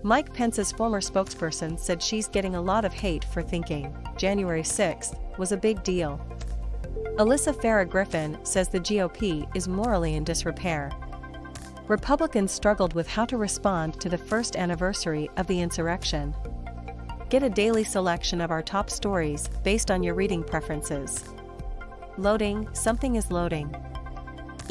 Mike Pence's former spokesperson said she's getting a lot of hate for thinking January 6th was a big deal. Alyssa Farah Griffin says the GOP is morally in disrepair. Republicans struggled with how to respond to the first anniversary of the insurrection. Get a daily selection of our top stories based on your reading preferences. Loading, something is loading.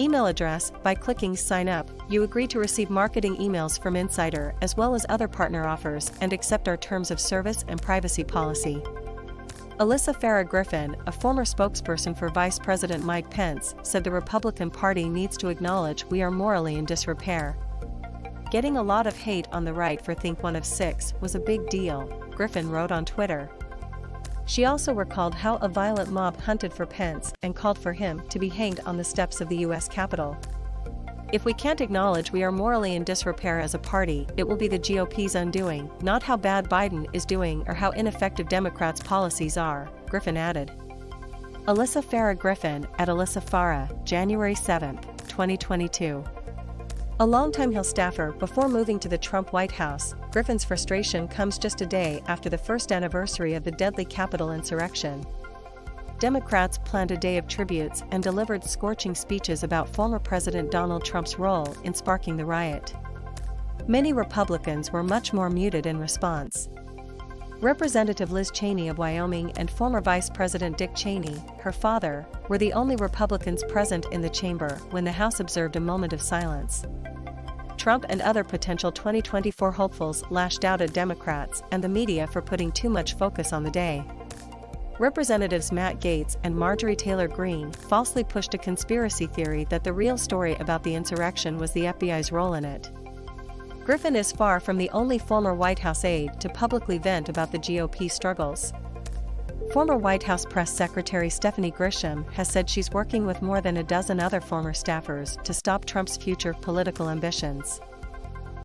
Email address. By clicking Sign Up, you agree to receive marketing emails from Insider as well as other partner offers and accept our terms of service and privacy policy. Alyssa Farah Griffin, a former spokesperson for Vice President Mike Pence, said the Republican Party needs to acknowledge we are morally in disrepair. Getting a lot of hate on the right for think one of six was a big deal, Griffin wrote on Twitter. She also recalled how a violent mob hunted for Pence and called for him to be hanged on the steps of the U.S. Capitol. If we can't acknowledge we are morally in disrepair as a party, it will be the GOP's undoing, not how bad Biden is doing or how ineffective Democrats' policies are, Griffin added. Alyssa Farah Griffin, at Alyssa Farah, January 7, 2022. A longtime Hill staffer before moving to the Trump White House, Griffin's frustration comes just a day after the first anniversary of the deadly Capitol insurrection. Democrats planned a day of tributes and delivered scorching speeches about former President Donald Trump's role in sparking the riot. Many Republicans were much more muted in response. Representative Liz Cheney of Wyoming and former Vice President Dick Cheney, her father, were the only Republicans present in the chamber when the House observed a moment of silence. Trump and other potential 2024 hopefuls lashed out at Democrats and the media for putting too much focus on the day. Representatives Matt Gaetz and Marjorie Taylor Greene falsely pushed a conspiracy theory that the real story about the insurrection was the FBI's role in it. Griffin is far from the only former White House aide to publicly vent about the GOP struggles. Former White House Press Secretary Stephanie Grisham has said she's working with more than a dozen other former staffers to stop Trump's future political ambitions.